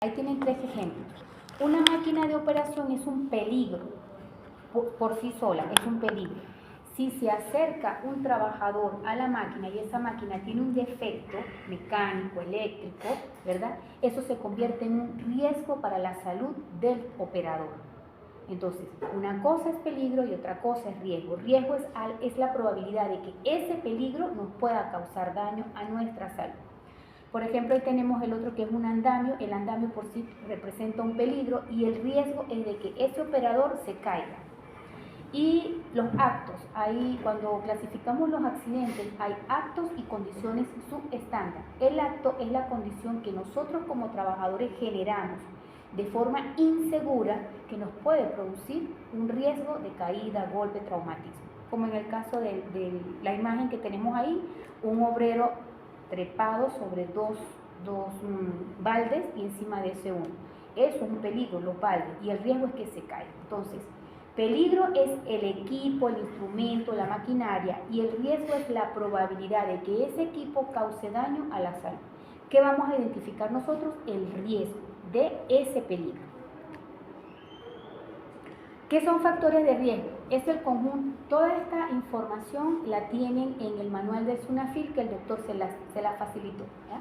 Ahí tienen tres ejemplos. Una máquina de operación es un peligro por sí sola, es un peligro. Si se acerca un trabajador a la máquina y esa máquina tiene un defecto mecánico, eléctrico, ¿verdad? Eso se convierte en un riesgo para la salud del operador. Entonces, una cosa es peligro y otra cosa es riesgo. Riesgo es la probabilidad de que ese peligro nos pueda causar daño a nuestra salud. Por ejemplo, ahí tenemos el otro que es un andamio. El andamio por sí representa un peligro y el riesgo es de que ese operador se caiga. Y los actos, ahí cuando clasificamos los accidentes hay actos y condiciones subestándar. El acto es la condición que nosotros como trabajadores generamos de forma insegura que nos puede producir un riesgo de caída, golpe, traumatismo. Como en el caso de la imagen que tenemos ahí, un obrero trepado sobre dos baldes y encima de ese uno. Eso es un peligro, los baldes, y el riesgo es que se caiga. Entonces, peligro es el equipo, el instrumento, la maquinaria, y el riesgo es la probabilidad de que ese equipo cause daño a la salud. ¿Qué vamos a identificar nosotros? El riesgo de ese peligro. ¿Qué son factores de riesgo? Es el conjunto, toda esta información la tienen en el manual del SUNAFIL que el doctor se la facilitó, ¿ya?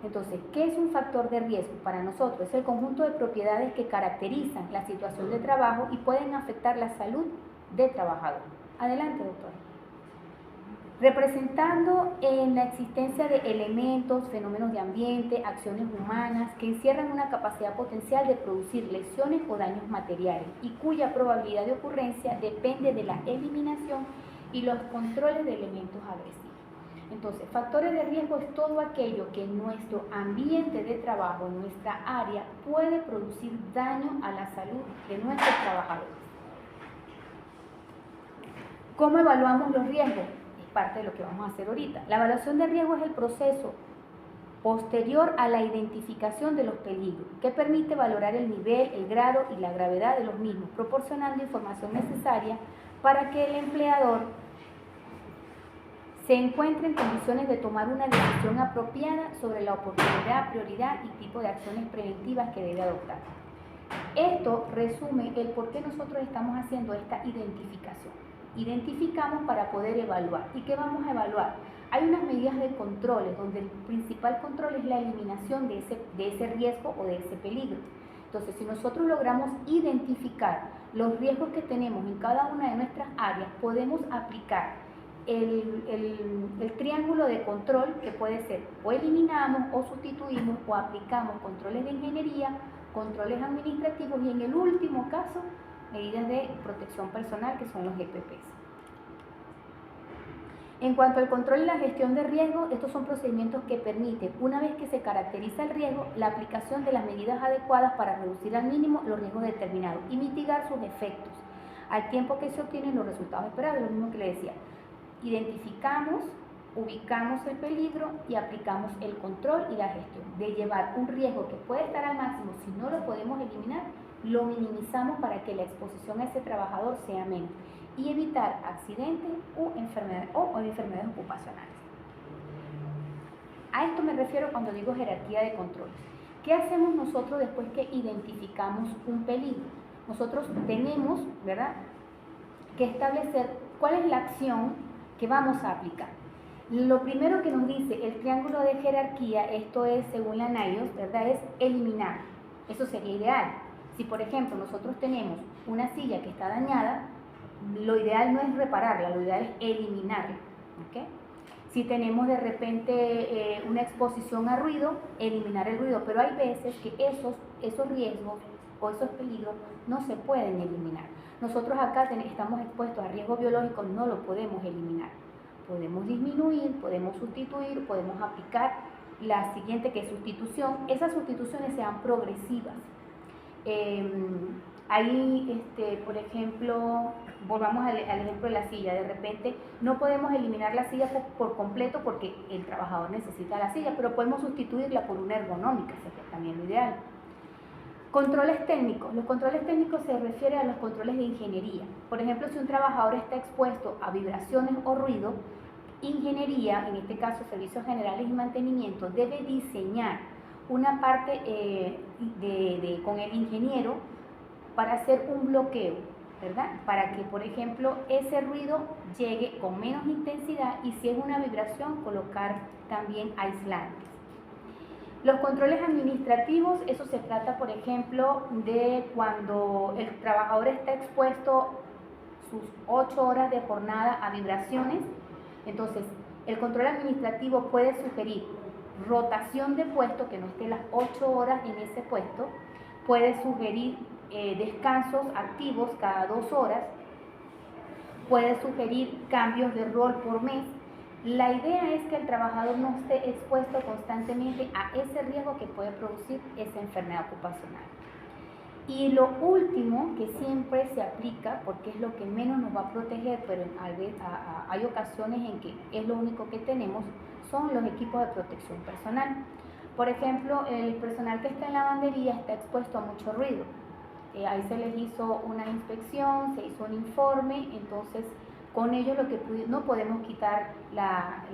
Entonces, ¿qué es un factor de riesgo para nosotros? Es el conjunto de propiedades que caracterizan la situación de trabajo y pueden afectar la salud del trabajador. Adelante, doctor. Representando en la existencia de elementos, fenómenos de ambiente, acciones humanas que encierran una capacidad potencial de producir lesiones o daños materiales y cuya probabilidad de ocurrencia depende de la eliminación y los controles de elementos agresivos. Entonces, factores de riesgo es todo aquello que en nuestro ambiente de trabajo, en nuestra área, puede producir daño a la salud de nuestros trabajadores. ¿Cómo evaluamos los riesgos? Parte de lo que vamos a hacer ahorita. La evaluación de riesgo es el proceso posterior a la identificación de los peligros, que permite valorar el nivel, el grado y la gravedad de los mismos, proporcionando información necesaria para que el empleador se encuentre en condiciones de tomar una decisión apropiada sobre la oportunidad, prioridad y tipo de acciones preventivas que debe adoptar. Esto resume el por qué nosotros estamos haciendo esta identificación. Identificamos para poder evaluar. ¿Y qué vamos a evaluar? Hay unas medidas de controles donde el principal control es la eliminación de ese riesgo o de ese peligro. Entonces, si nosotros logramos identificar los riesgos que tenemos en cada una de nuestras áreas, podemos aplicar el triángulo de control que puede ser o eliminamos o sustituimos o aplicamos controles de ingeniería, controles administrativos y en el último caso medidas de protección personal que son los EPPs. En cuanto al control y la gestión de riesgo, estos son procedimientos que permiten, una vez que se caracteriza el riesgo, la aplicación de las medidas adecuadas para reducir al mínimo los riesgos determinados y mitigar sus efectos, al tiempo que se obtienen los resultados esperados, lo mismo que le decía. Identificamos, ubicamos el peligro y aplicamos el control y la gestión. De llevar un riesgo que puede estar al máximo, si no lo podemos eliminar, lo minimizamos para que la exposición a ese trabajador sea menos y evitar accidentes o enfermedades ocupacionales. A esto me refiero cuando digo jerarquía de control. ¿Qué hacemos nosotros después que identificamos un peligro? Nosotros tenemos, ¿verdad?, que establecer cuál es la acción que vamos a aplicar. Lo primero que nos dice el triángulo de jerarquía, esto es según la NIOSH, ¿verdad?, es eliminar. Eso sería ideal. Si, por ejemplo, nosotros tenemos una silla que está dañada, lo ideal no es repararla, lo ideal es eliminarla, ¿okay? Si tenemos de repente una exposición a ruido, eliminar el ruido, pero hay veces que esos riesgos o esos peligros no se pueden eliminar. Nosotros acá estamos expuestos a riesgos biológicos, no lo podemos eliminar. Podemos disminuir, podemos sustituir, podemos aplicar la siguiente que es sustitución. Esas sustituciones sean progresivas. Ahí, por ejemplo, volvamos al ejemplo de la silla. De repente no podemos eliminar la silla por completo porque el trabajador necesita la silla, pero podemos sustituirla por una ergonómica, sería también lo ideal. Controles técnicos. Los controles técnicos se refieren a los controles de ingeniería. Por ejemplo, si un trabajador está expuesto a vibraciones o ruido, ingeniería, en este caso servicios generales y mantenimiento, debe diseñar una parte con el ingeniero para hacer un bloqueo, ¿verdad? Para que, por ejemplo, ese ruido llegue con menos intensidad y si es una vibración, colocar también aislantes. Los controles administrativos, eso se trata, por ejemplo, de cuando el trabajador está expuesto sus 8 horas de jornada a vibraciones. Entonces, el control administrativo puede sugerir rotación de puesto, que no esté las 8 horas en ese puesto, puede sugerir descansos activos cada 2 horas, puede sugerir cambios de rol por mes. La idea es que el trabajador no esté expuesto constantemente a ese riesgo que puede producir esa enfermedad ocupacional. Y lo último que siempre se aplica, porque es lo que menos nos va a proteger, pero hay ocasiones en que es lo único que tenemos, son los equipos de protección personal. Por ejemplo, el personal que está en la lavandería está expuesto a mucho ruido. Ahí se les hizo una inspección, se hizo un informe, entonces con ellos no podemos quitar la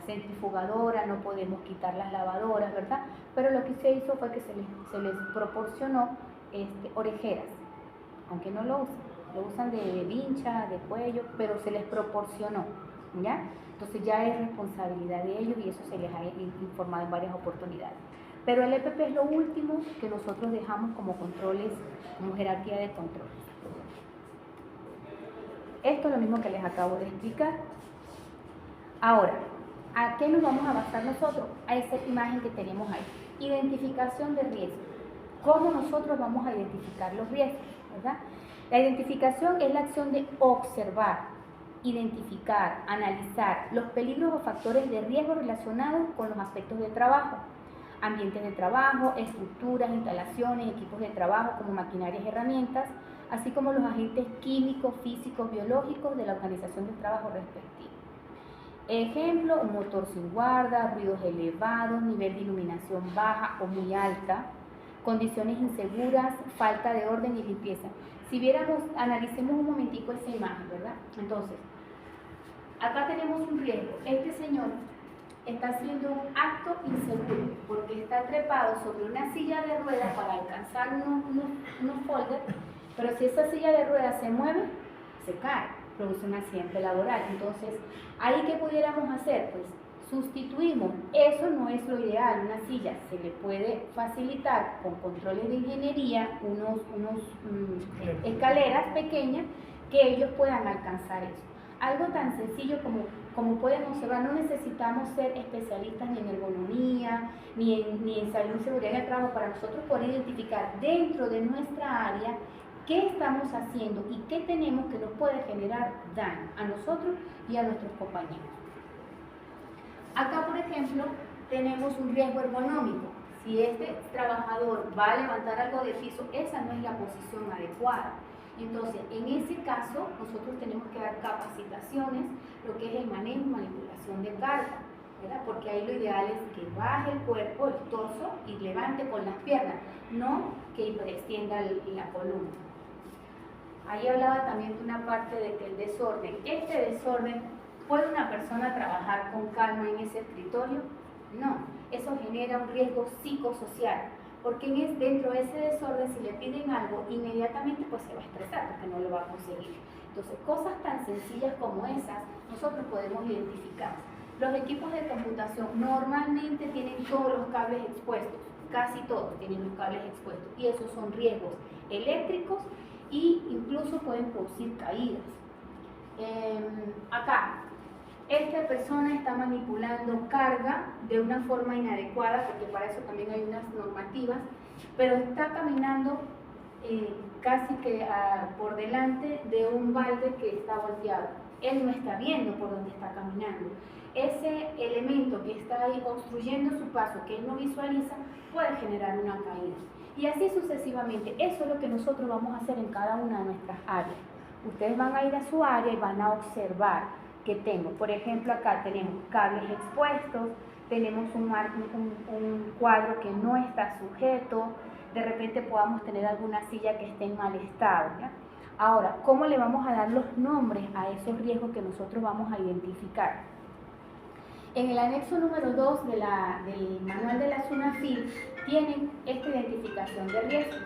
centrifugadora, no podemos quitar las lavadoras, ¿verdad? Pero lo que se hizo fue que se les proporcionó orejeras, aunque no lo usan de vincha, de cuello, pero se les proporcionó, ¿ya? Entonces ya es responsabilidad de ellos y eso se les ha informado en varias oportunidades. Pero el EPP es lo último que nosotros dejamos como controles, como jerarquía de controles. Esto es lo mismo que les acabo de explicar. Ahora, ¿a qué nos vamos a basar nosotros? A esa imagen que tenemos ahí. Identificación de riesgos. ¿Cómo nosotros vamos a identificar los riesgos? ¿Verdad? La identificación es la acción de observar, identificar, analizar los peligros o factores de riesgo relacionados con los aspectos de trabajo, ambientes de trabajo, estructuras, instalaciones, equipos de trabajo como maquinarias y herramientas, así como los agentes químicos, físicos, biológicos de la organización del trabajo respectiva. Ejemplo, un motor sin guarda, ruidos elevados, nivel de iluminación baja o muy alta, condiciones inseguras, falta de orden y limpieza. Si viéramos, analicemos un momentico esa imagen, ¿verdad? Entonces, acá tenemos un riesgo. Este señor está haciendo un acto inseguro porque está trepado sobre una silla de ruedas para alcanzar unos folders, pero si esa silla de ruedas se mueve, se cae, produce un accidente laboral. Entonces, ¿ahí qué pudiéramos hacer? Pues sustituimos. Eso no es lo ideal, una silla se le puede facilitar con controles de ingeniería, unos escaleras pequeñas que ellos puedan alcanzar eso. Algo tan sencillo como pueden observar, no necesitamos ser especialistas ni en ergonomía, ni en salud y seguridad en el trabajo para nosotros poder identificar dentro de nuestra área qué estamos haciendo y qué tenemos que nos puede generar daño a nosotros y a nuestros compañeros. Acá, por ejemplo, tenemos un riesgo ergonómico. Si este trabajador va a levantar algo del piso, esa no es la posición adecuada. Entonces, en ese caso, nosotros tenemos que dar capacitaciones, lo que es el manejo y manipulación de carga, ¿verdad? Porque ahí lo ideal es que baje el cuerpo, el torso y levante con las piernas, no que hiperextienda la columna. Ahí hablaba también de una parte de que el desorden, ¿puede una persona trabajar con calma en ese escritorio? No, eso genera un riesgo psicosocial, porque dentro de ese desorden, si le piden algo, inmediatamente pues se va a estresar porque no lo va a conseguir. Entonces, cosas tan sencillas como esas, nosotros podemos identificar. Los equipos de computación normalmente tienen todos los cables expuestos, casi todos tienen los cables expuestos, y esos son riesgos eléctricos e incluso pueden producir caídas. Acá, esta persona está manipulando carga de una forma inadecuada, porque para eso también hay unas normativas, pero está caminando casi que por delante de un balde que está volteado. Él no está viendo por dónde está caminando. Ese elemento que está ahí obstruyendo su paso, que él no visualiza, puede generar una caída. Y así sucesivamente. Eso es lo que nosotros vamos a hacer en cada una de nuestras áreas. Ustedes van a ir a su área y van a observar que tengo. Por ejemplo, acá tenemos cables expuestos, tenemos un cuadro que no está sujeto, de repente podamos tener alguna silla que esté en mal estado, ¿ya? Ahora, ¿cómo le vamos a dar los nombres a esos riesgos que nosotros vamos a identificar? En el anexo número 2 del manual de la SUNAFIL tienen esta identificación de riesgos.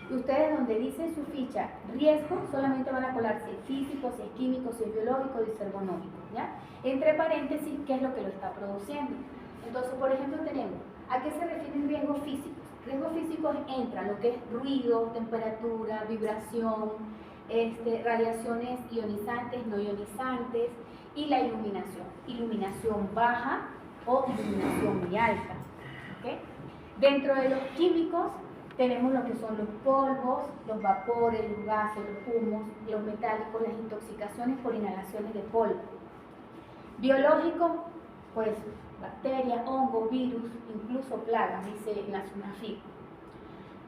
Y ustedes donde dice en su ficha riesgo, solamente van a colar si es físico, si es químico, si es biológico, si es ergonómico, ¿ya? Entre paréntesis, ¿qué es lo que lo está produciendo? Entonces, por ejemplo, tenemos, ¿a qué se refieren riesgos físicos? Riesgos físicos entran lo que es ruido, temperatura, vibración, radiaciones ionizantes, no ionizantes y la iluminación. Iluminación baja o iluminación muy alta. ¿Okay? Dentro de los químicos tenemos lo que son los polvos, los vapores, los gases, los humos, los metálicos, las intoxicaciones por inhalaciones de polvo. Biológico, pues bacterias, hongos, virus, incluso plagas, dice la SUNAFIL.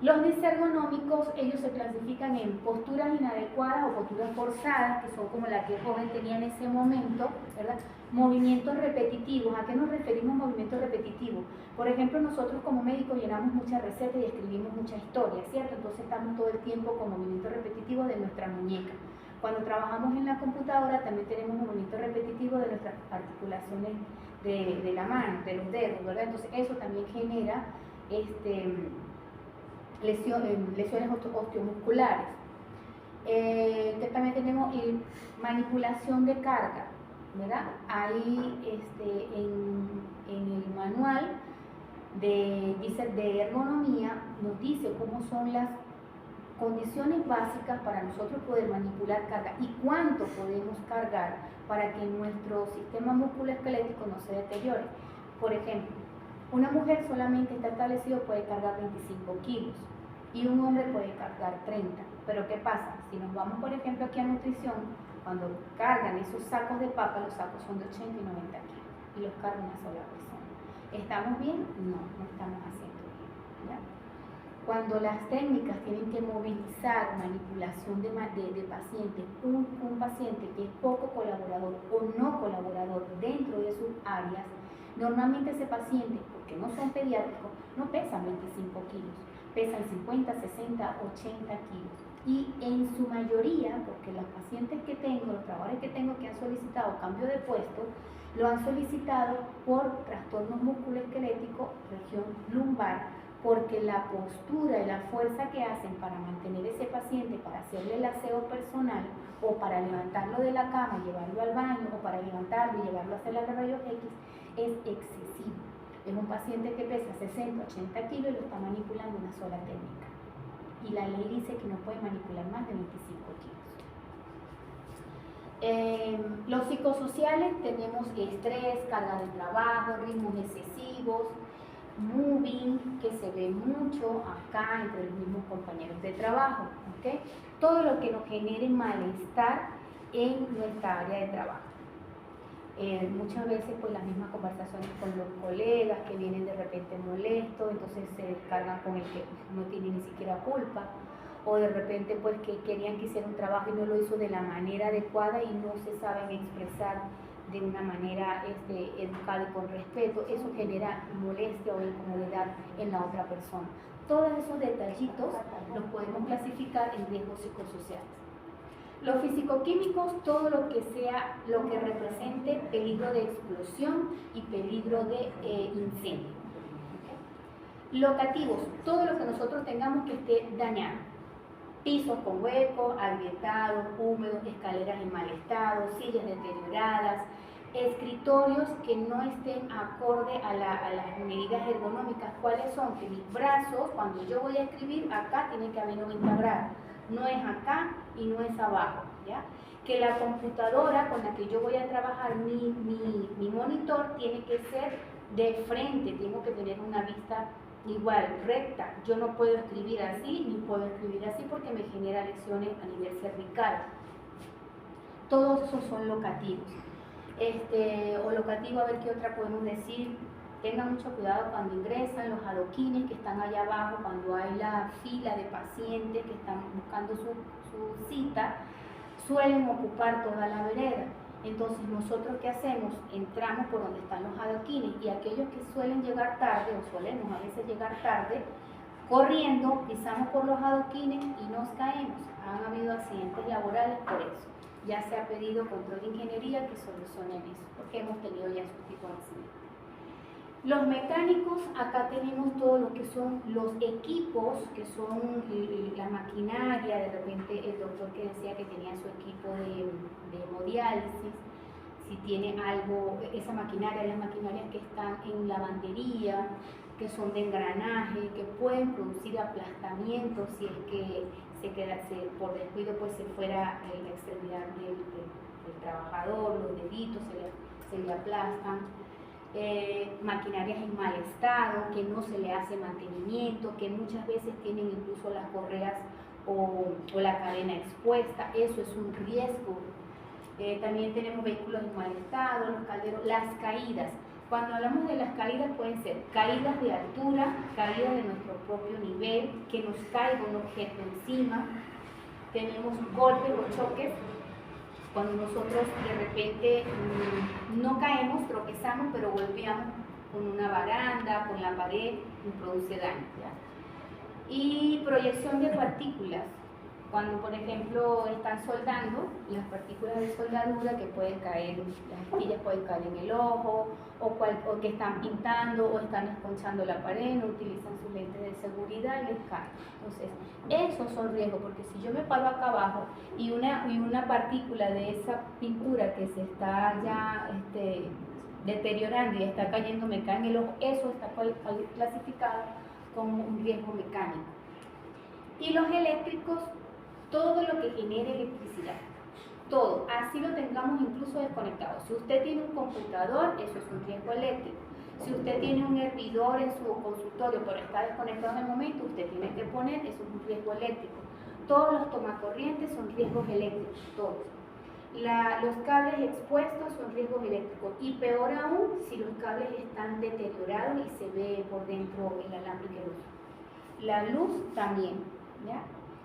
Los disergonómicos, ellos se clasifican en posturas inadecuadas o posturas forzadas, que son como la que el joven tenía en ese momento, ¿verdad? Movimientos repetitivos. ¿A qué nos referimos movimientos repetitivos? Por ejemplo, nosotros como médicos llenamos muchas recetas y escribimos muchas historias, ¿cierto? Entonces estamos todo el tiempo con movimientos repetitivos de nuestra muñeca. Cuando trabajamos en la computadora también tenemos movimientos repetitivos de nuestras articulaciones de la mano, de los dedos, ¿verdad? Entonces eso también genera lesiones osteomusculares. Que también tenemos manipulación de carga, ¿verdad? Ahí en el manual de ergonomía nos dice cómo son las condiciones básicas para nosotros poder manipular carga y cuánto podemos cargar para que nuestro sistema musculoesquelético no se deteriore. Por ejemplo, una mujer solamente está establecido puede cargar 25 kilos y un hombre puede cargar 30. Pero ¿qué pasa? Si nos vamos, por ejemplo, aquí a nutrición, cuando cargan esos sacos de papa, los sacos son de 80 y 90 kilos y los carga una sola persona. ¿Estamos bien? No, no estamos haciendo bien, ¿ya? Cuando las técnicas tienen que movilizar manipulación de pacientes, un paciente que es poco colaborador o no colaborador dentro de sus áreas, normalmente ese paciente, porque no son pediátricos, no pesan 25 kilos, pesan 50, 60, 80 kilos. Y en su mayoría, porque las pacientes que tengo, los trabajadores que tengo que han solicitado cambio de puesto, lo han solicitado por trastornos musculoesqueléticos, región lumbar, porque la postura y la fuerza que hacen para mantener ese paciente, para hacerle el aseo personal o para levantarlo de la cama y llevarlo al baño o para levantarlo y llevarlo a hacer la rayos X es excesivo. Es un paciente que pesa 60, 80 kilos y lo está manipulando una sola técnica. Y la ley dice que no puede manipular más de 25 kilos. Los psicosociales tenemos estrés, carga de trabajo, ritmos excesivos, moving, que se ve mucho acá entre los mismos compañeros de trabajo, ¿okay? Todo lo que nos genere malestar en nuestra área de trabajo. Muchas veces pues las mismas conversaciones con los colegas que vienen de repente molestos, entonces se descargan con el que no tiene ni siquiera culpa, o de repente pues que querían que hiciera un trabajo y no lo hizo de la manera adecuada y no se saben expresar de una manera educada y con respeto. Eso genera molestia o incomodidad en la otra persona. Todos esos detallitos los podemos clasificar en riesgos psicosociales. Los fisicoquímicos, todo lo que sea, lo que represente peligro de explosión y peligro de incendio. ¿Okay? Locativos, todo lo que nosotros tengamos que esté dañado. Pisos con huecos, agrietados, húmedos, escaleras en mal estado, sillas deterioradas, escritorios que no estén acorde a las medidas ergonómicas. ¿Cuáles son? Que mis brazos, cuando yo voy a escribir, acá tiene que haber 90 grados. No es acá y no es abajo, ¿ya? Que la computadora con la que yo voy a trabajar, mi monitor, tiene que ser de frente, tengo que tener una vista igual, recta. Yo no puedo escribir así, ni puedo escribir así porque me genera lesiones a nivel cervical. Todos esos son locativos. O locativo, a ver qué otra podemos decir. Tengan mucho cuidado cuando ingresan los adoquines que están allá abajo, cuando hay la fila de pacientes que están buscando su cita, suelen ocupar toda la vereda. Entonces, ¿nosotros qué hacemos? Entramos por donde están los adoquines y aquellos que suelen llegar tarde, o solemos a veces llegar tarde, corriendo, pisamos por los adoquines y nos caemos. Han habido accidentes laborales por eso. ya se ha pedido control de ingeniería que solucionen eso, porque hemos tenido ya esos tipos de accidentes. Los mecánicos, acá tenemos todo lo que son los equipos, que son la maquinaria, de repente el doctor que decía que tenía su equipo de hemodiálisis, si tiene algo, esa maquinaria, las maquinarias que están en lavandería, que son de engranaje, que pueden producir aplastamientos si es que por descuido pues se fuera la extremidad del trabajador, los deditos se le aplastan. Maquinarias en mal estado, que no se le hace mantenimiento, que muchas veces tienen incluso las correas o la cadena expuesta, eso es un riesgo. También tenemos vehículos en mal estado, los calderos, las caídas. Cuando hablamos de las caídas pueden ser caídas de altura, caídas de nuestro propio nivel, que nos caiga un objeto encima. Tenemos golpes o choques, cuando nosotros de repente no caemos, tropezamos, pero golpeamos con una baranda, con la pared, nos produce daño, ¿ya? Y proyección de partículas. Cuando, por ejemplo, están soldando, las partículas de soldadura que pueden caer, las astillas pueden caer en el ojo, o que están pintando o están esponchando la pared, no utilizan sus lentes de seguridad y les caen. Entonces, esos son riesgos, porque si yo me paro acá abajo y una partícula de esa pintura que se está ya deteriorando y está cayendo, me cae en el ojo, eso está clasificado como un riesgo mecánico. Y los eléctricos, todo lo que genere electricidad, todo, así lo tengamos incluso desconectado. Si usted tiene un computador, eso es un riesgo eléctrico. Si usted tiene un hervidor en su consultorio, pero está desconectado en el momento, usted tiene que poner, eso es un riesgo eléctrico. Todos los tomacorrientes son riesgos eléctricos, todos. Los cables expuestos son riesgos eléctricos, y peor aún si los cables están deteriorados y se ve por dentro el alambre de luz. La luz también, ¿ya?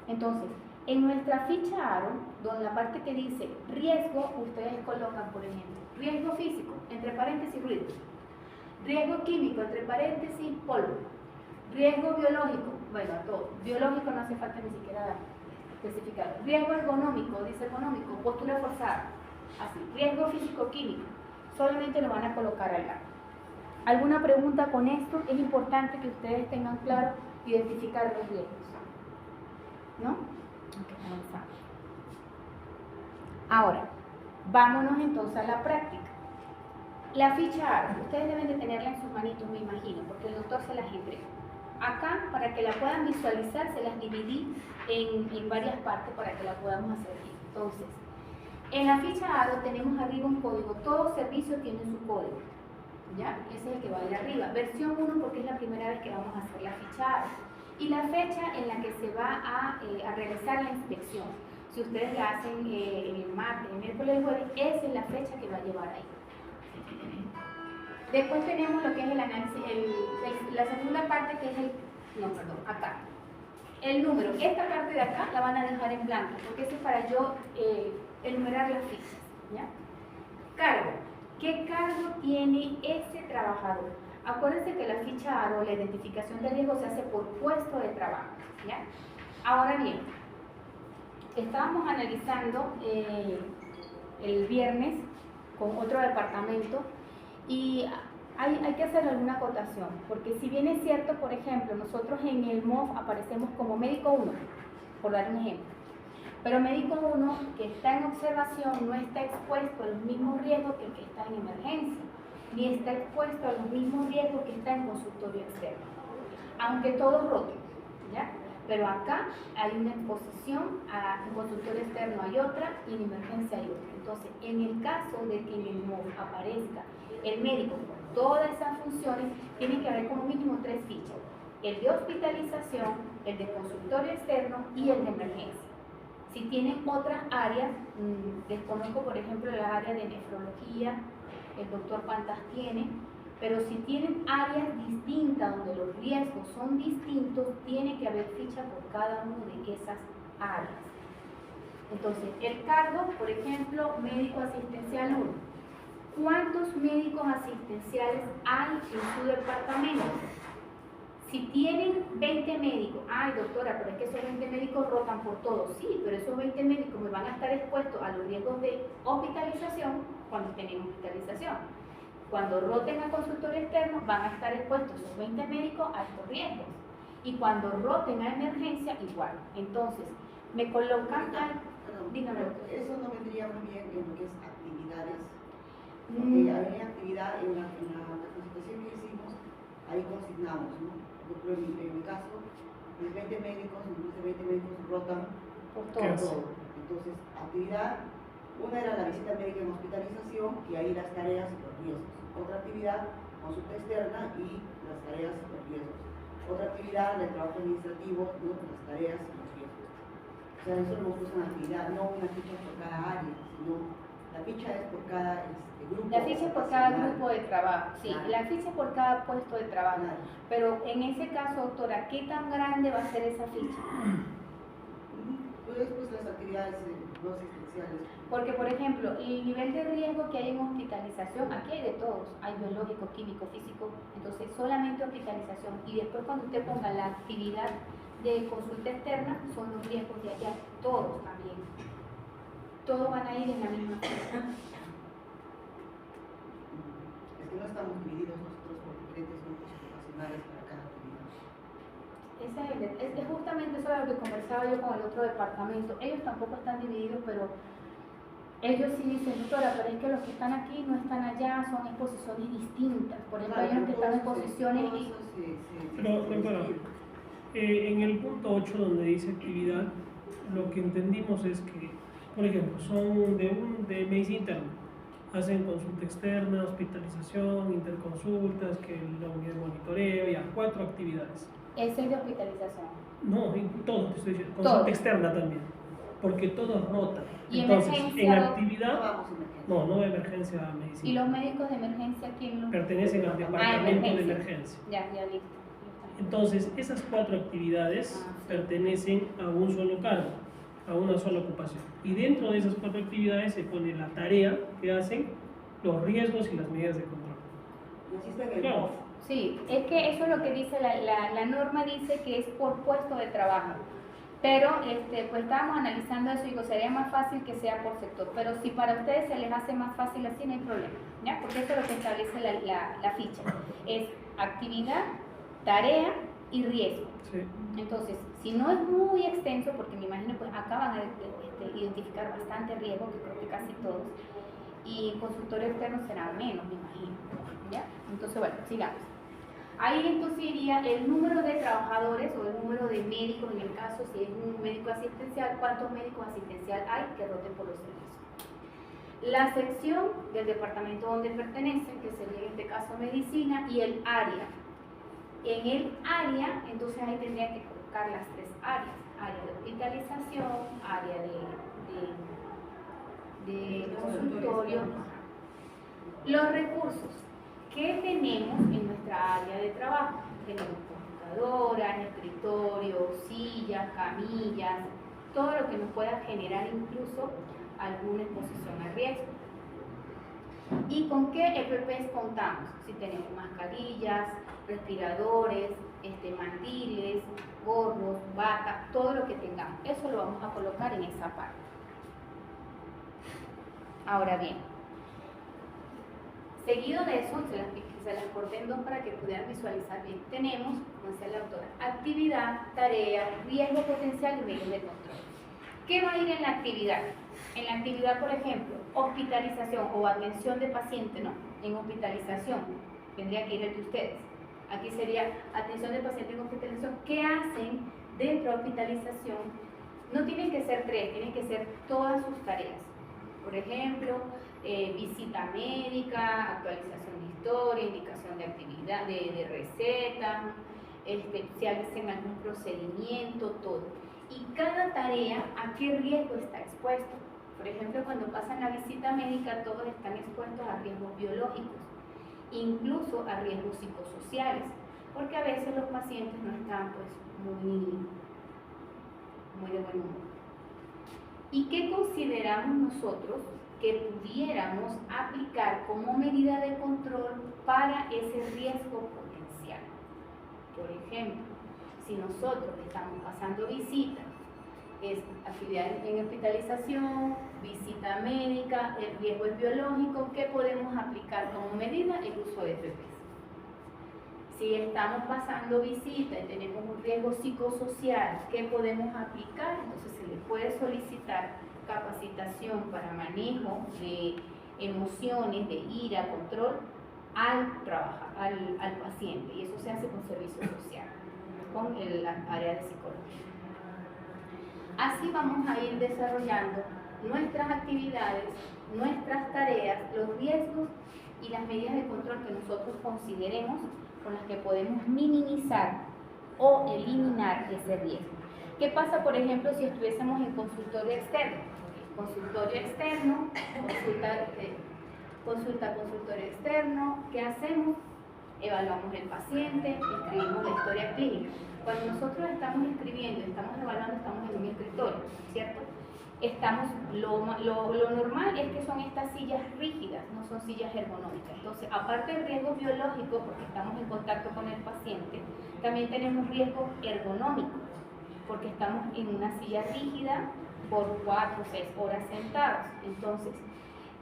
Entonces, en nuestra ficha ARO, donde la parte que dice riesgo, ustedes colocan, por ejemplo, riesgo físico, entre paréntesis ruido, riesgo químico, entre paréntesis polvo, riesgo biológico, bueno, todo, biológico no hace falta ni siquiera especificar, riesgo ergonómico, dice ergonómico, postura forzada, así, riesgo físico-químico, solamente lo van a colocar al lado. ¿Alguna pregunta con esto? Es importante que ustedes tengan claro identificar los riesgos, ¿no? Okay, avanzamos. Ahora, vámonos entonces a la práctica. La ficha ARO, ustedes deben de tenerla en sus manitos, me imagino, porque el doctor se las entrega. Acá, para que la puedan visualizar, se las dividí en varias partes para que la podamos hacer bien. Entonces, en la ficha ARO tenemos arriba un código. Todo servicio tiene su código, ¿ya? Ese es el que va a ir arriba. Versión 1 porque es la primera vez que vamos a hacer la ficha ARO. Y la fecha en la que se va a realizar la inspección. Si ustedes la hacen el martes, el miércoles, el jueves, esa es la fecha que va a llevar ahí. Después tenemos lo que es el análisis, la segunda parte que es acá. El número, esta parte de acá la van a dejar en blanco, porque eso es para yo enumerar las fichas, ¿ya? Cargo. ¿Qué cargo tiene ese trabajador? Acuérdense que la ficha ARO, la identificación de riesgo, se hace por puesto de trabajo, ¿ya? Ahora bien, estábamos analizando el viernes con otro departamento y hay que hacer alguna acotación, porque si bien es cierto, por ejemplo, nosotros en el MOF aparecemos como médico 1, por dar un ejemplo, pero médico 1 que está en observación no está expuesto a los mismos riesgos que el que está en emergencia, ni está expuesto a los mismos riesgos que está en consultorio externo, aunque todos roten, ¿ya? Pero acá hay una exposición, en consultorio externo hay otra y en emergencia hay otra. Entonces, en el caso de que en el MOF aparezca el médico con todas esas funciones, tiene que haber como mínimo 3 fichas: el de hospitalización, el de consultorio externo y el de emergencia. Si tienen otras áreas, desconozco por ejemplo las áreas de nefrología, el doctor cuántas tiene, pero si tienen áreas distintas donde los riesgos son distintos, tiene que haber ficha por cada una de esas áreas. Entonces, el cargo, por ejemplo, médico asistencial 1. ¿Cuántos médicos asistenciales hay en su departamento? Si tienen 20 médicos, ay doctora, pero es que esos 20 médicos rotan por todo. Sí, pero esos 20 médicos me van a estar expuestos a los riesgos de hospitalización cuando tienen hospitalización. Cuando roten a consultorio externo, van a estar expuestos esos 20 médicos a estos riesgos. Y cuando roten a emergencia, igual. Entonces, me colocan al... Dígame. Eso no vendría muy bien en lo que es actividades. Porque hay actividad en la presentación que hicimos, ahí consignamos, ¿no? Por ejemplo, en mi caso, mis 20 médicos, los 20 médicos rotan por todo. Entonces, actividad, una era la visita médica en hospitalización y ahí las tareas y los riesgos. Otra actividad, consulta externa y las tareas y los riesgos. Otra actividad, el trabajo administrativo, ¿no? Las tareas y los riesgos. O sea, eso lo puso una actividad, no una ficha por cada área, sino la ficha es por cada grupo. La ficha es por cada grupo de trabajo, sí, claro. La ficha es por cada puesto de trabajo. Claro. Pero en ese caso, doctora, ¿qué tan grande va a ser esa ficha? Pues las actividades no asistenciales. Porque, por ejemplo, el nivel de riesgo que hay en hospitalización, aquí hay de todos, hay biológico, químico, físico, entonces solamente hospitalización. Y después cuando usted ponga la actividad de consulta externa, son los riesgos de allá, todos también. Todos van a ir en la misma ficha. Es que no estamos divididos nosotros por diferentes grupos ocupacionales para cada actividad. Es justamente eso de lo que conversaba yo con el otro departamento. Ellos tampoco están divididos, pero ellos sí dicen, doctora, pero es que los que están aquí no están allá, son en posiciones distintas. Por ejemplo, hay unos que están en posiciones y... Pero, doctora, en el punto 8 donde dice actividad, lo que entendimos es que, por ejemplo, son de medicina interna, hacen consulta externa, hospitalización, interconsultas, que la unidad de monitoreo, ya 4 actividades. Ese es de hospitalización. No, todo te estoy diciendo, consulta Todo. externa también, porque todos rotan. ¿Y entonces, emergencia? en actividad, Vamos a emergencia. no de emergencia a medicina. ¿Y los médicos de emergencia quién los...? Pertenecen al departamento de emergencia. Ya, listo. Entonces, esas 4 actividades pertenecen a un solo cargo, a una sola ocupación. Y dentro de esas 4 actividades se pone la tarea que hacen, los riesgos y las medidas de control. Y así está en el Claro. MOF. Sí, es que eso es lo que dice la norma, dice que es por puesto de trabajo. Pero pues estábamos analizando eso y digo, sería más fácil que sea por sector. Pero si para ustedes se les hace más fácil así, no hay problema, ¿ya? Porque eso es lo que establece la ficha. Es actividad, tarea y riesgo. Sí. Entonces, si no es muy extenso, porque me imagino pues acá van a identificar bastante riesgo, que creo que casi todos, y en consultorio externo será menos, me imagino, ¿ya? Entonces, bueno, sigamos. Ahí entonces iría el número de trabajadores o el número de médicos, en el caso si es un médico asistencial, cuántos médicos asistenciales hay que roten por los servicios. La sección del departamento donde pertenecen, que sería en este caso medicina, y el área. En el área, entonces ahí tendría que colocar las 3 áreas: área de hospitalización, área de consultorio. Los recursos que tenemos en nuestra área de trabajo: tenemos computadoras, escritorios, sillas, camillas, todo lo que nos pueda generar incluso alguna exposición al riesgo. ¿Y con qué EPPs contamos? Si tenemos mascarillas, respiradores, mandiles, gorros, batas, todo lo que tengamos. Eso lo vamos a colocar en esa parte. Ahora bien, seguido de eso, se las corté en 2 para que pudieran visualizar bien. Tenemos, como decía la autora, actividad, tarea, riesgo potencial y medios de control. ¿Qué va a ir en la actividad? En la actividad, por ejemplo, hospitalización o atención de paciente, ¿no? En hospitalización, tendría que ir el de ustedes. Aquí sería atención de paciente en hospitalización. ¿Qué hacen dentro de hospitalización? No tienen que ser 3, tienen que ser todas sus tareas. Por ejemplo, visita médica, actualización de historia, indicación de actividad, de receta, si hacen algún procedimiento, todo. Y cada tarea, ¿a qué riesgo está expuesto? Por ejemplo, cuando pasan la visita médica, todos están expuestos a riesgos biológicos, incluso a riesgos psicosociales, porque a veces los pacientes no están pues muy de buen humor. ¿Y qué consideramos nosotros que pudiéramos aplicar como medida de control para ese riesgo potencial? Por ejemplo, si nosotros estamos pasando visitas, es actividad en hospitalización, visita médica, el riesgo es biológico, ¿qué podemos aplicar como medida? El uso de EPPs. Si estamos pasando visita y tenemos un riesgo psicosocial, ¿qué podemos aplicar? Entonces se le puede solicitar capacitación para manejo de emociones, de ira, control al paciente, y eso se hace con servicio social, con el área de psicología. Así vamos a ir desarrollando nuestras actividades, nuestras tareas, los riesgos y las medidas de control que nosotros consideremos con las que podemos minimizar o eliminar ese riesgo. ¿Qué pasa, por ejemplo, si estuviésemos en consultorio externo? Consultorio externo, consultorio externo, ¿qué hacemos? Evaluamos el paciente, escribimos la historia clínica. Cuando nosotros estamos escribiendo, estamos evaluando, estamos en un escritorio, ¿cierto? Lo normal es que son estas sillas rígidas, no son sillas ergonómicas. Entonces, aparte del riesgo biológico, porque estamos en contacto con el paciente, también tenemos riesgo ergonómico, porque estamos en una silla rígida por 4 o 6 horas sentados. Entonces,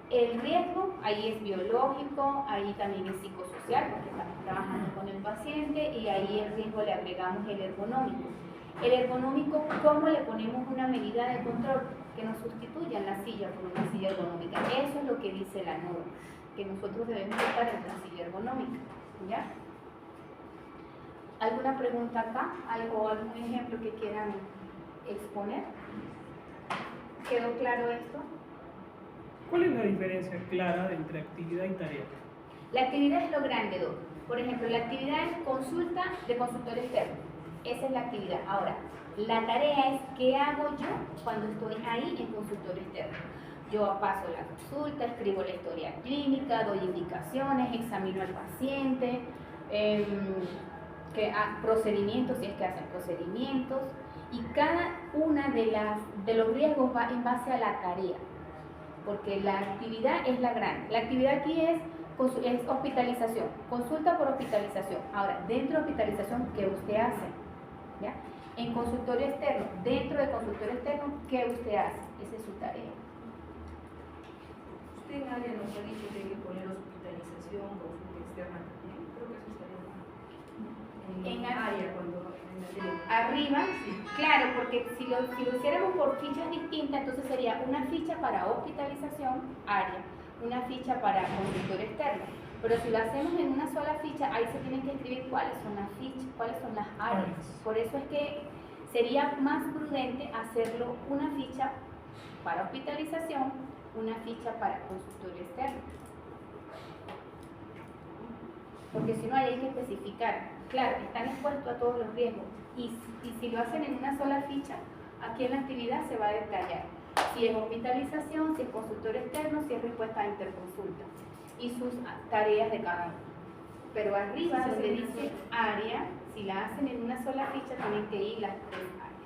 el riesgo ahí es biológico, ahí también es psicosocial, porque estamos trabajando con el paciente, y ahí el riesgo le agregamos el ergonómico. El ergonómico, ¿cómo le ponemos una medida de control? Que nos sustituya la silla por una silla ergonómica. Eso es lo que dice la norma, que nosotros debemos estar en una silla ergonómica, ¿ya? ¿Alguna pregunta acá? ¿O algún ejemplo que quieran exponer? ¿Quedó claro esto? ¿Cuál es la diferencia clara entre actividad y tarea? La actividad es lo grande, doctor. Por ejemplo, la actividad es consulta de consultorio externo. Esa es la actividad. Ahora, la tarea es qué hago yo cuando estoy ahí en consultorio externo. Yo paso la consulta, escribo la historia clínica, doy indicaciones, examino al paciente, procedimientos, si es que hacen procedimientos, y cada una de los riesgos va en base a la tarea, porque la actividad es la grande. La actividad aquí es hospitalización, consulta por hospitalización. Ahora, dentro de hospitalización, ¿qué usted hace? ¿Ya? En consultorio externo, dentro de consultorio externo, ¿qué usted hace? Esa es su tarea. Usted en área nos ha dicho que hay que poner hospitalización, consulta externa también. Creo que eso estaría en área cuando en la tele. Arriba, claro, porque si lo hiciéramos por fichas distintas, entonces sería una ficha para hospitalización, área, una ficha para consultorio externo. Pero si lo hacemos en una sola ficha, ahí se tienen que escribir cuáles son las fichas, cuáles son las áreas. Por eso es que sería más prudente hacerlo una ficha para hospitalización, una ficha para consultorio externo. Porque si no, ahí hay que especificar. Claro, están expuestos a todos los riesgos. Y si lo hacen en una sola ficha, aquí en la actividad se va a detallar si es hospitalización, si es consultorio externo, si es respuesta a interconsulta y sus tareas de cada uno. Pero arriba donde dice área, si la hacen en una sola ficha, tienen que ir las 3 áreas.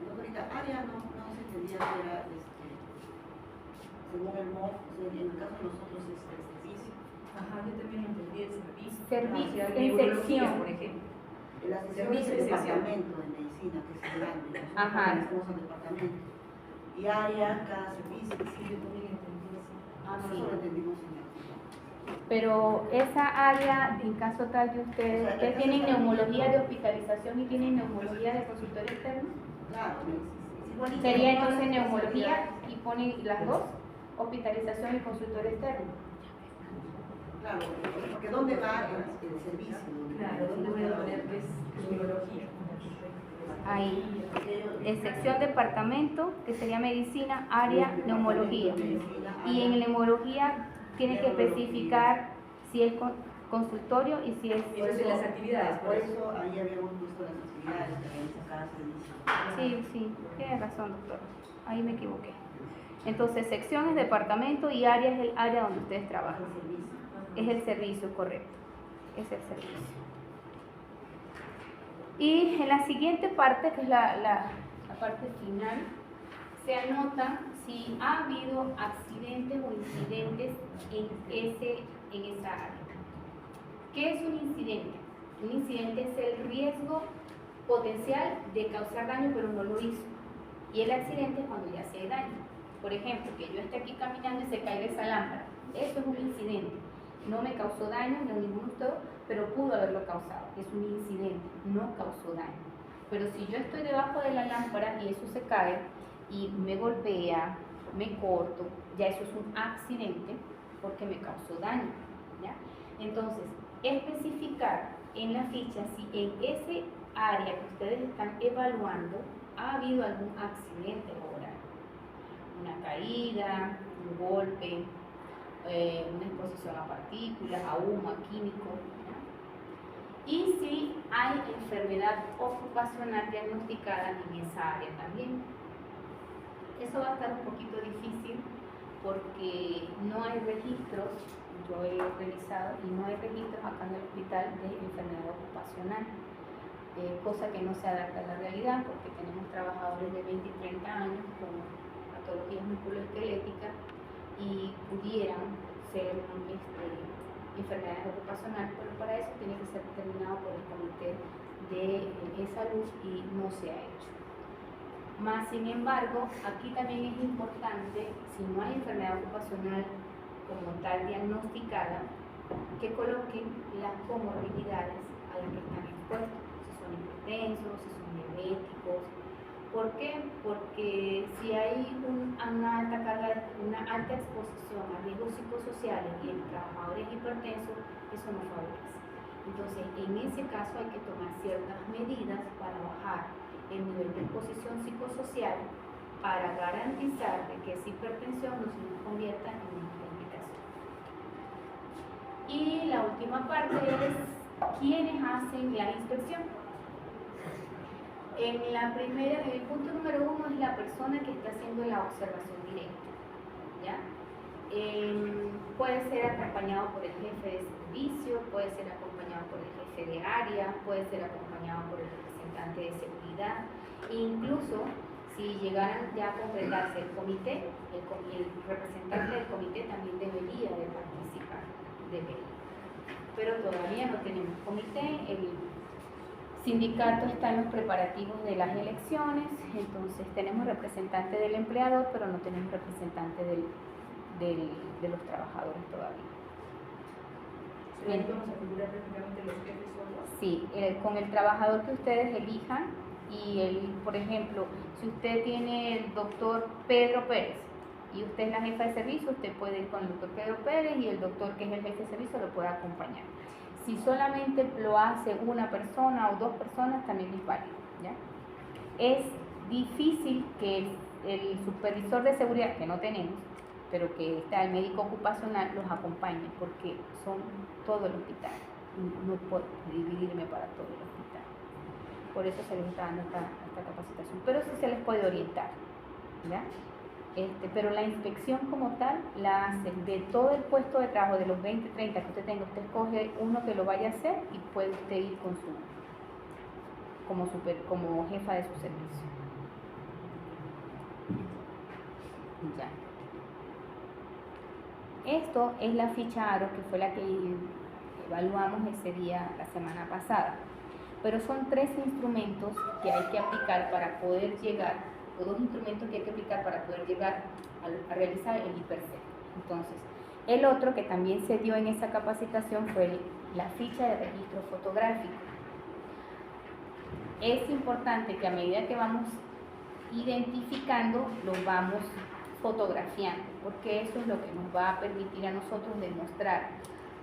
Doctorita, área no se entendía que era, según el MOF, en el caso de nosotros es el servicio. Ajá, yo también entendí el servicio. Servicio, Hacia en neurología, sección. por ejemplo. La sección es el departamento de medicina, que es grande. Ajá. Estamos en el departamento. Y área, cada servicio. Sí, yo también entendí eso. Nosotros lo entendimos en el. Pero esa área, en caso tal de ustedes tienen neumología de hospitalización y tienen neumología de consultorio externo. Claro, es igualito. Sería entonces neumología y ponen las dos, hospitalización y consultorio externo. Claro, porque ¿dónde va el servicio? Claro, ¿dónde voy a poner que es neurología? Ahí, en sección departamento, que sería medicina, área, neumología. Y en neumología tiene que especificar si es consultorio y si es... Eso es de las actividades, Por eso ahí habíamos puesto las actividades que realiza cada servicio. Sí, tiene razón, doctor. Ahí me equivoqué. Entonces, sección es departamento y área es el área donde ustedes trabajan. Es el servicio, correcto. Es el servicio. Y en la siguiente parte, que es la parte final, se anota si ha habido accidentes o incidentes en esa área. ¿Qué es un incidente? Un incidente es el riesgo potencial de causar daño, pero no lo hizo. Y el accidente es cuando ya se hay daño. Por ejemplo, que yo esté aquí caminando y se caiga esa lámpara. Eso es un incidente. No me causó daño, no ningún ustedes, pero pudo haberlo causado. Es un incidente, no causó daño. Pero si yo estoy debajo de la lámpara y eso se cae y me golpea, me corto, ya eso es un accidente porque me causó daño, ¿ya? Entonces, especificar en la ficha si en ese área que ustedes están evaluando ha habido algún accidente laboral, una caída, un golpe, una exposición a partículas, a humo, a químicos, ¿ya? Y si hay enfermedad ocupacional diagnosticada en esa área también. Eso va a estar un poquito difícil porque no hay registros, yo he revisado y no hay registros acá en el hospital de enfermedad ocupacional, cosa que no se adapta a la realidad porque tenemos trabajadores de 20 y 30 años con patologías musculoesqueléticas y pudieran ser enfermedades ocupacionales, pero para eso tiene que ser determinado por el Comité de Salud y no se ha hecho. Más sin embargo, aquí también es importante, si no hay enfermedad ocupacional como tal diagnosticada, que coloquen las comorbilidades a las que están expuestos, si son hipertensos, si son diabéticos. ¿Por qué? Porque si hay una alta carga, una alta exposición a riesgos psicosociales y en trabajadores hipertensos, eso no favorece. Entonces, en ese caso hay que tomar ciertas medidas para bajar el nivel de exposición psicosocial para garantizar de que esa hipertensión no se nos convierta en una complicación. Y la última parte es quiénes hacen la inspección. En el punto número 1 es la persona que está haciendo la observación directa, ¿ya? Puede ser acompañado por el jefe de servicio, puede ser acompañado por el jefe de área, puede ser acompañado por el representante de seguridad, e incluso si llegaran ya a completarse el comité, el representante del comité también debería de participar, pero todavía no tenemos comité. El sindicato está en los preparativos de las elecciones, entonces tenemos representante del empleador, pero no tenemos representante de los trabajadores todavía. Ahí vamos a figurar prácticamente los jefes solos. Sí, con el trabajador que ustedes elijan y por ejemplo, si usted tiene el doctor Pedro Pérez y usted es la jefa de servicio, usted puede ir con el doctor Pedro Pérez y el doctor que es el jefe de servicio lo puede acompañar. Si solamente lo hace una persona o dos personas, también es válido, ¿ya? Es difícil que el supervisor de seguridad, que no tenemos, pero que está el médico ocupacional, los acompañe, porque son todo el hospital. No puedo dividirme para todo el hospital. Por eso se les está dando esta capacitación. Pero sí se les puede orientar, ¿ya? Pero la inspección como tal la hace de todo el puesto de trabajo, de los 20, 30 que usted tenga, usted escoge uno que lo vaya a hacer y puede usted ir con como jefa de su servicio. Ya. Esto es la ficha ARO, que fue la que evaluamos ese día, la semana pasada. Pero son 3 instrumentos que hay que aplicar para poder llegar, o 2 instrumentos que hay que aplicar para poder llegar a realizar el IPERCEP. Entonces, el otro que también se dio en esa capacitación fue la ficha de registro fotográfico. Es importante que a medida que vamos identificando, los vamos fotografiando, porque eso es lo que nos va a permitir a nosotros demostrar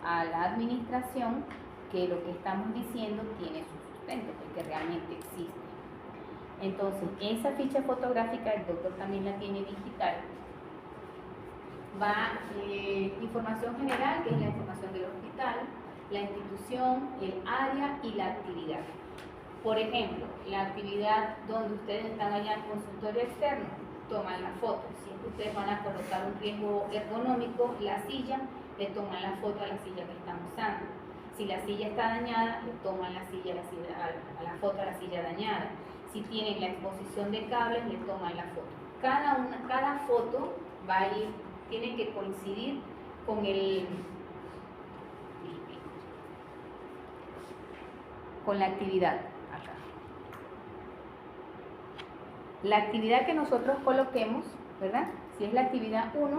a la administración que lo que estamos diciendo tiene su sustento, que realmente existe. Entonces, esa ficha fotográfica, el doctor también la tiene digital. Va información general, que es la información del hospital, la institución, el área y la actividad. Por ejemplo, la actividad donde ustedes están allá en consultorio externo, toman la foto. Si es que ustedes van a colocar un riesgo ergonómico, la silla, le toman la foto a la silla que están usando. Si la silla está dañada, le toman la foto a la silla dañada. Si tienen la exposición de cables, le toman la foto. Cada foto va a ir, tiene que coincidir con con la actividad. Acá. La actividad que nosotros coloquemos, ¿verdad? Si es la actividad 1,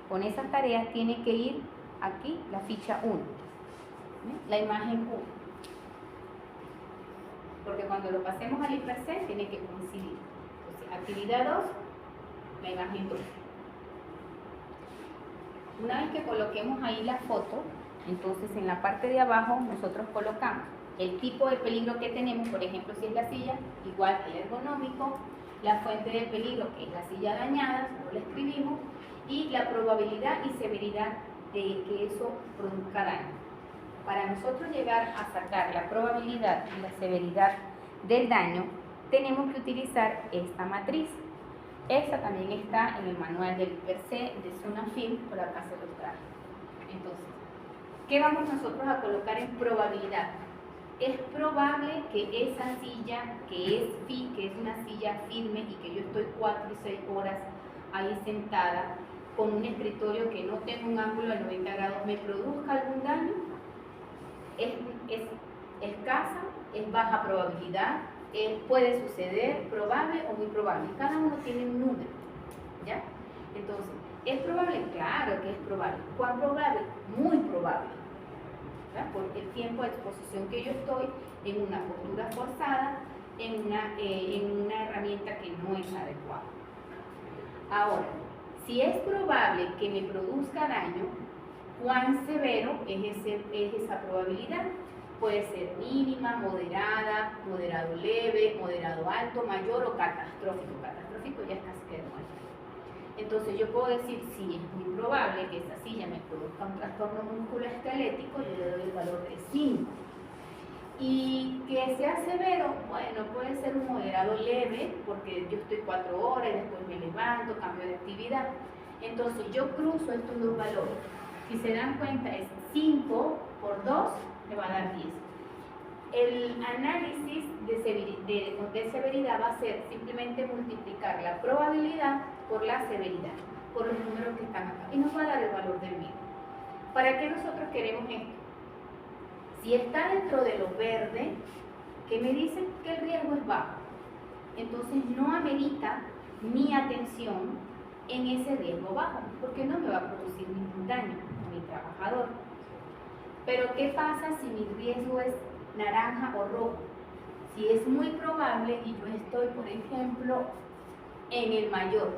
con esas tareas tiene que ir aquí la ficha 1, la imagen 1. Porque cuando lo pasemos al hiperset tiene que coincidir. Entonces, actividad 2, la imagen 2. Una vez que coloquemos ahí la foto, entonces en la parte de abajo nosotros colocamos el tipo de peligro que tenemos, por ejemplo, si es la silla, igual que el ergonómico, la fuente de peligro, que es la silla dañada, solo la escribimos, y la probabilidad y severidad de que eso produzca daño. Para nosotros llegar a sacar la probabilidad y la severidad del daño, tenemos que utilizar esta matriz. Esta también está en el manual del hiperset de Sunafil, por acá se los traje. Entonces, ¿qué vamos nosotros a colocar en probabilidad? Es probable que esa silla, que es una silla firme y que yo estoy 4 y 6 horas ahí sentada, con un escritorio que no tenga un ángulo de 90 grados, ¿me produzca algún daño? Es escasa, es baja probabilidad, puede suceder, probable o muy probable. Cada uno tiene un número, ¿ya? Entonces, ¿es probable? Claro que es probable. ¿Cuán probable? Muy probable, ¿verdad? Por el tiempo de exposición que yo estoy en una postura forzada, en una herramienta que no es adecuada. Ahora, si es probable que me produzca daño, ¿cuán severo es esa probabilidad? Puede ser mínima, moderada, moderado leve, moderado alto, mayor o catastrófico. Catastrófico ya es casi que de muerte. Entonces yo puedo decir, si es muy probable que esa silla me produzca un trastorno musculoesquelético, yo le doy el valor de 5. Y que sea severo, bueno, puede ser un moderado leve, porque yo estoy 4 horas y después me levanto, cambio de actividad. Entonces yo cruzo estos dos valores. Si se dan cuenta, es 5 por 2, me va a dar 10. El análisis de severidad va a ser simplemente multiplicar la probabilidad por la severidad, por los números que están acá, y nos va a dar el valor del miedo. ¿Para qué nosotros queremos esto? Si está dentro de lo verde, que me dicen que el riesgo es bajo, entonces no amerita mi atención en ese riesgo bajo, porque no me va a producir ningún daño a mi trabajador. Pero ¿qué pasa si mi riesgo es naranja o rojo? Si es muy probable y yo estoy, por ejemplo, en el mayor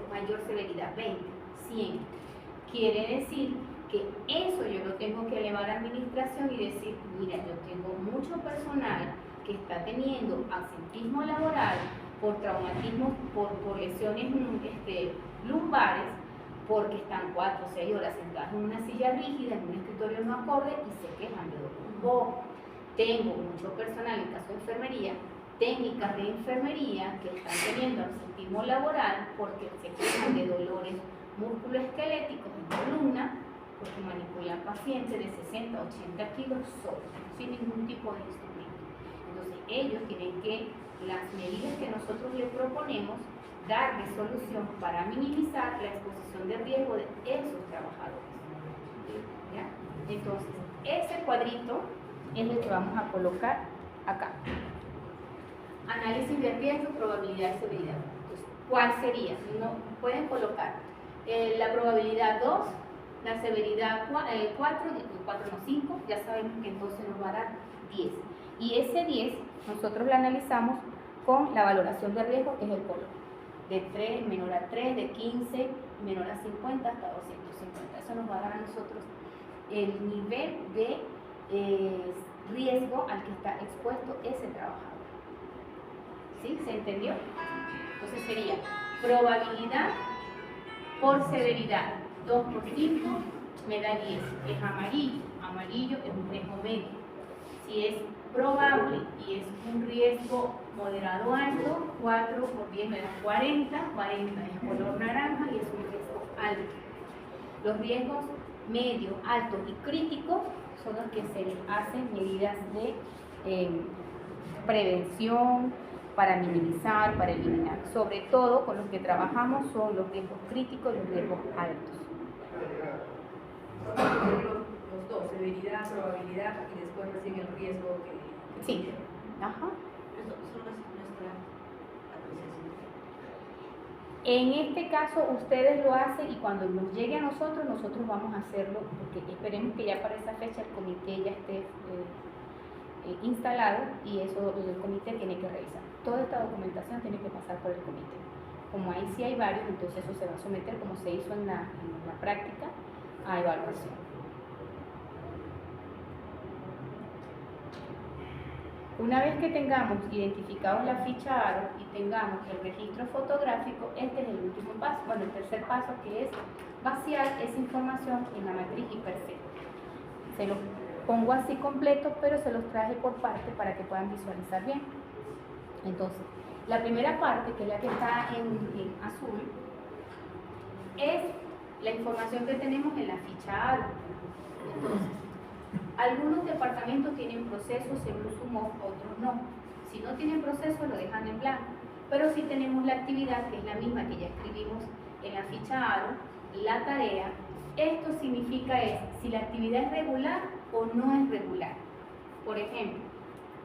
severidad, 20, 100, quiere decir que eso yo lo tengo que elevar a administración y decir, mira, yo tengo mucho personal que está teniendo absentismo laboral por traumatismo, por lesiones lumbares, porque están 4 o 6 horas sentadas en una silla rígida, en un escritorio no acorde y se quejan de dolor un poco. Tengo mucho personal en caso de enfermería, técnicas de enfermería que están teniendo absentismo laboral porque se quejan de dolores musculoesqueléticos en columna, porque manipulan pacientes de 60 a 80 kilos solos, sin ningún tipo de instrumento. Entonces ellos tienen que, las medidas que nosotros les proponemos, darle solución para minimizar la exposición de riesgo de esos trabajadores. ¿Ya? Entonces, ese cuadrito es el que vamos a colocar acá. Análisis de riesgo, probabilidad y severidad. Entonces, ¿cuál sería? No, pueden colocar la probabilidad 2, la severidad 4, 5, ya sabemos que entonces nos va a dar 10. Y ese 10 nosotros lo analizamos con la valoración de riesgo, que es el color. De 3, menor a 3, de 15, menor a 50 hasta 250. Eso nos va a dar a nosotros el nivel de riesgo al que está expuesto ese trabajador. ¿Sí? ¿Se entendió? Entonces sería probabilidad por severidad. 2 por 5 me da 10. Es amarillo. Amarillo es un riesgo medio. Si es probable y es un riesgo moderado alto, 4 por 10 me da 40. 40 es color naranja y es un riesgo alto. Los riesgos medio, alto y críticos son los que se les hacen medidas de prevención para minimizar, para eliminar. Sobre todo con los que trabajamos son los riesgos críticos y los riesgos altos. Los dos, severidad, probabilidad y después recién el riesgo que Sí, Ajá. Eso no es nuestra apreciación. En este caso ustedes lo hacen y cuando nos llegue a nosotros, nosotros vamos a hacerlo, porque esperemos que ya para esa fecha el comité ya esté instalado y eso el comité tiene que revisar. Toda esta documentación tiene que pasar por el comité. Como ahí sí hay varios, entonces eso se va a someter, como se hizo en la práctica, a evaluación. Una vez que tengamos identificados la ficha ARO y tengamos el registro fotográfico, este es el último paso, bueno, el tercer paso, que es vaciar esa información en la matriz y per se. Se los pongo así completo, pero se los traje por parte para que puedan visualizar bien. Entonces, la primera parte, que es la que está en azul, es la información que tenemos en la ficha ARO. Entonces, algunos departamentos tienen procesos según SUMOP, otros no. Si no tienen proceso, lo dejan en blanco. Pero si tenemos la actividad, que es la misma que ya escribimos en la ficha ARO, la tarea, esto significa si la actividad es regular o no es regular. Por ejemplo,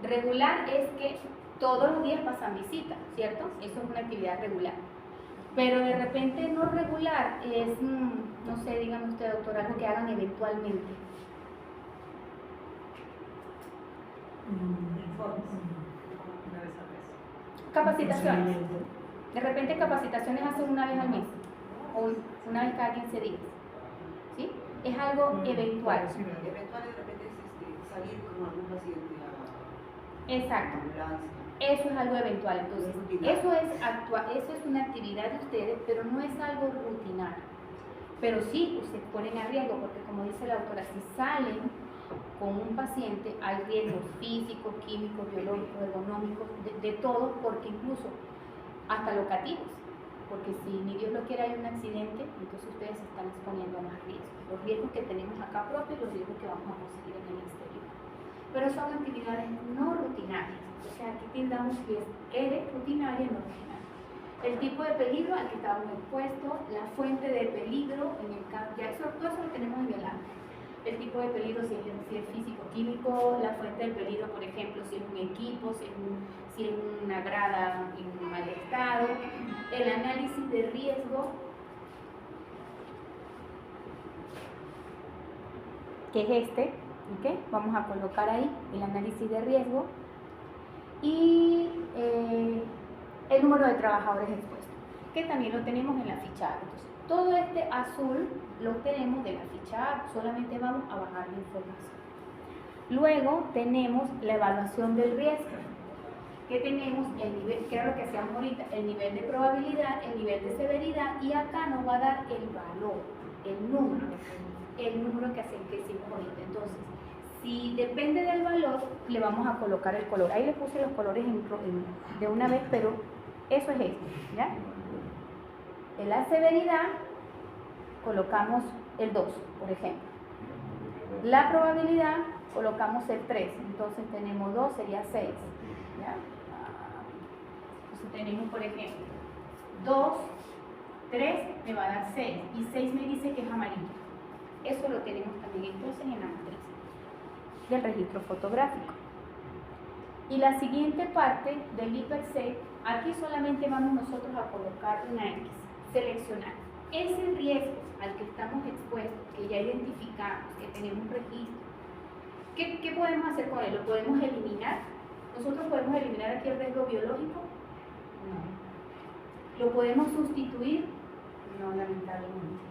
regular es que todos los días pasan visitas, ¿cierto? Eso es una actividad regular. Pero de repente no regular es, no sé, dígame usted, doctor, algo que hagan eventualmente. Capacitaciones. De repente capacitaciones hacen una vez al mes o una vez cada 15 días. ¿Sí? Es algo eventual. Eventual de repente es salir con algún paciente a Exacto. ambulancia. Eso es algo eventual. Entonces, eso es una actividad de ustedes, pero no es algo rutinario. Pero sí, se ponen a riesgo, porque como dice la autora, si salen con un paciente, hay riesgos físicos, químicos, biológicos, ergonómicos, de todo, porque incluso hasta locativos, porque si ni Dios lo quiera hay un accidente, entonces ustedes se están exponiendo a más riesgos, los riesgos que tenemos acá propio y los riesgos que vamos a conseguir en el exterior. Pero son actividades no rutinarias, o sea, aquí tendamos que eres rutinaria, no rutinaria. El tipo de peligro al que estábamos expuestos, la fuente de peligro, en el caso, ya todo eso lo tenemos nivelado. El tipo de peligro, si es físico-químico, la fuente del peligro, por ejemplo, si es un equipo, si es una grada en mal estado, el análisis de riesgo, que es este, ¿okay? Vamos a colocar ahí el análisis de riesgo y el número de trabajadores expuestos, que también lo tenemos en la ficha. Entonces, todo este azul lo tenemos de la ficha, solamente vamos a bajar la información. Luego tenemos la evaluación del riesgo, que tenemos el nivel, que era lo que hacíamos ahorita, el nivel de probabilidad, el nivel de severidad, y acá nos va a dar el valor, el número que hicimos ahorita. Entonces, si depende del valor, le vamos a colocar el color. Ahí les puse los colores de una vez, pero eso es esto, ¿ya? En la severidad colocamos el 2, por ejemplo. La probabilidad colocamos el 3, entonces tenemos 2, sería 6. ¿Ya? Entonces tenemos, por ejemplo, 2, 3 me va a dar 6 y 6 me dice que es amarillo. Eso lo tenemos también entonces en la matriz del registro fotográfico. Y la siguiente parte del IPERSEC, aquí solamente vamos nosotros a colocar una X, seleccionar ese riesgo al que estamos expuestos, que ya identificamos, que tenemos un registro. ¿Qué podemos hacer con él? ¿Lo podemos eliminar? ¿Nosotros podemos eliminar aquí el riesgo biológico? No. ¿Lo podemos sustituir? No, lamentablemente.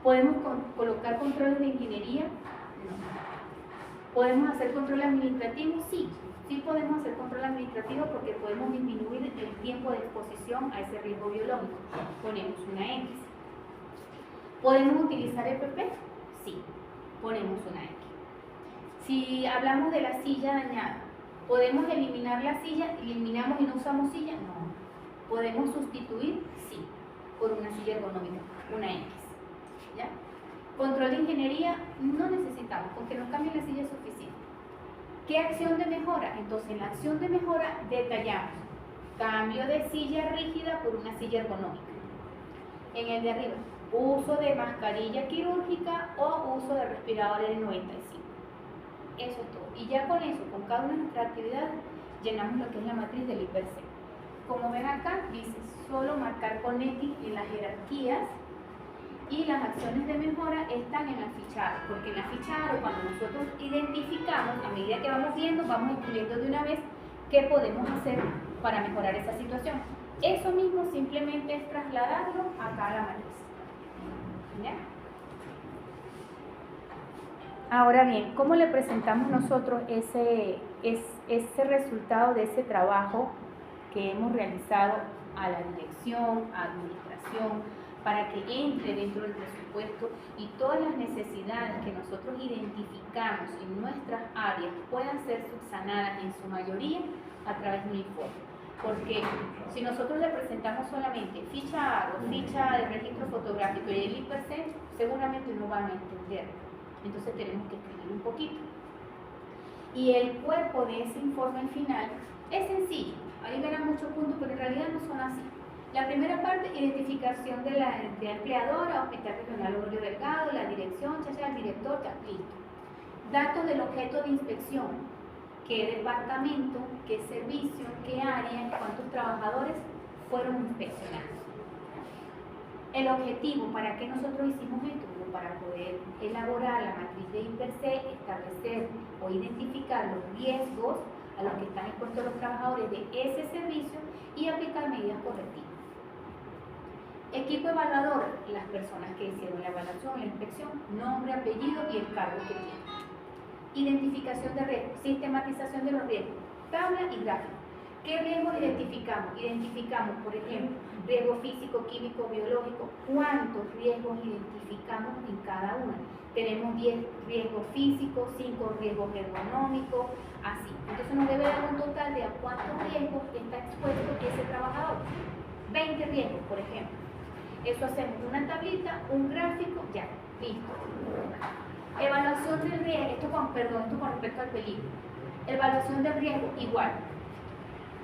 ¿Podemos colocar controles de ingeniería? No. ¿Podemos hacer control administrativo? Sí. Sí podemos hacer control administrativo porque podemos disminuir el tiempo de exposición a ese riesgo biológico. Ponemos una X. ¿Podemos utilizar EPP? Sí. Ponemos una X. Si hablamos de la silla dañada, ¿podemos eliminar la silla? ¿Eliminamos y no usamos silla? No. ¿Podemos sustituir? Sí. Por una silla ergonómica, una X. ¿Ya? Control de ingeniería no necesitamos, porque nos cambien la silla es suficiente. ¿Qué acción de mejora? Entonces, en la acción de mejora detallamos cambio de silla rígida por una silla ergonómica. En el de arriba, uso de mascarilla quirúrgica o uso de respirador N95. Eso es todo. Y ya con eso, con cada una de nuestras actividades, llenamos lo que es la matriz del IPC. Como ven acá, dice solo marcar con X en las jerarquías y las acciones de mejora están en la ficha ARO, porque en la ficha ARO, cuando nosotros identificamos, a medida que vamos viendo, vamos escribiendo de una vez qué podemos hacer para mejorar esa situación. Eso mismo simplemente es trasladarlo acá a la matriz. ¿Ya? Ahora bien, ¿cómo le presentamos nosotros ese resultado de ese trabajo que hemos realizado a la dirección, a administración, para que entre dentro del presupuesto y todas las necesidades que nosotros identificamos en nuestras áreas puedan ser subsanadas en su mayoría a través de un informe? Porque si nosotros le presentamos solamente ficha ARO, ficha de registro fotográfico y el IPC, seguramente no van a entender. Entonces tenemos que escribir un poquito. Y el cuerpo de ese informe al final es sencillo. Ahí verán muchos puntos, pero en realidad no son así. La primera parte, identificación de la empleadora, Hospital Regional Honorio Delgado, la dirección, el director, ya, listo. Datos del objeto de inspección, qué departamento, qué servicio, qué área, cuántos trabajadores fueron inspeccionados. El objetivo, ¿para qué nosotros hicimos esto? Para poder elaborar la matriz de IPC, establecer o identificar los riesgos a los que están expuestos los trabajadores de ese servicio y aplicar medidas correctivas. Equipo evaluador, las personas que hicieron la evaluación, la inspección, nombre, apellido y el cargo que tienen. Identificación de riesgos, sistematización de los riesgos, tabla y gráfico. ¿Qué riesgos identificamos? Identificamos, por ejemplo, riesgo físico, químico, biológico. ¿Cuántos riesgos identificamos en cada una? Tenemos 10 riesgos físicos, 5 riesgos ergonómicos, así. Entonces nos debe dar un total de a cuántos riesgos está expuesto ese trabajador. 20 riesgos, por ejemplo. Eso hacemos una tablita, un gráfico, ya, listo. Evaluación del riesgo, esto con respecto al peligro. Evaluación del riesgo, igual.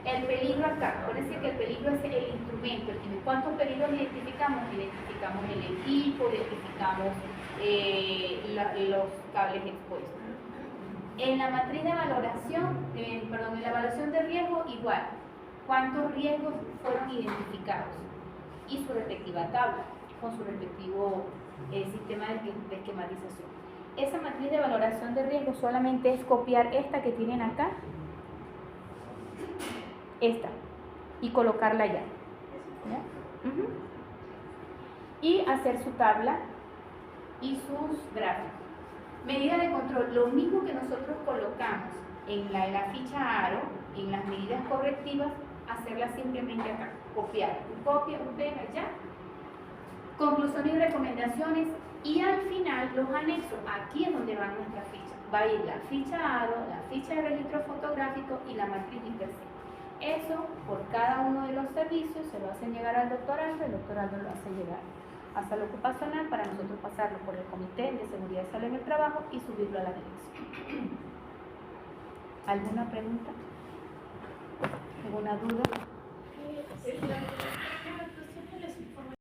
El peligro acá, acuérdense que el peligro es el instrumento. ¿Cuántos peligros identificamos? Identificamos el equipo, identificamos los cables expuestos. En la matriz de valoración, en la evaluación de riesgo, igual. ¿Cuántos riesgos fueron identificados? Y su respectiva tabla, con su respectivo sistema de esquematización. Esa matriz de valoración de riesgo solamente es copiar esta que tienen acá, esta, y colocarla allá. ¿Ya? Y hacer su tabla y sus gráficos. Medida de control, lo mismo que nosotros colocamos en la ficha ARO, en las medidas correctivas, hacerlas simplemente acá, copiar, un copia, un pega, ya. Conclusión y recomendaciones, y al final los anexos, aquí es donde van nuestras fichas. Va a ir la ficha ARO, la ficha de registro fotográfico y la matriz de inversión. Eso, por cada uno de los servicios, se lo hacen llegar al doctor Aldo, el doctor Aldo lo hace llegar a salud ocupacional para nosotros pasarlo por el Comité de Seguridad y Salud en el Trabajo y subirlo a la dirección. ¿Alguna pregunta? ¿Alguna duda?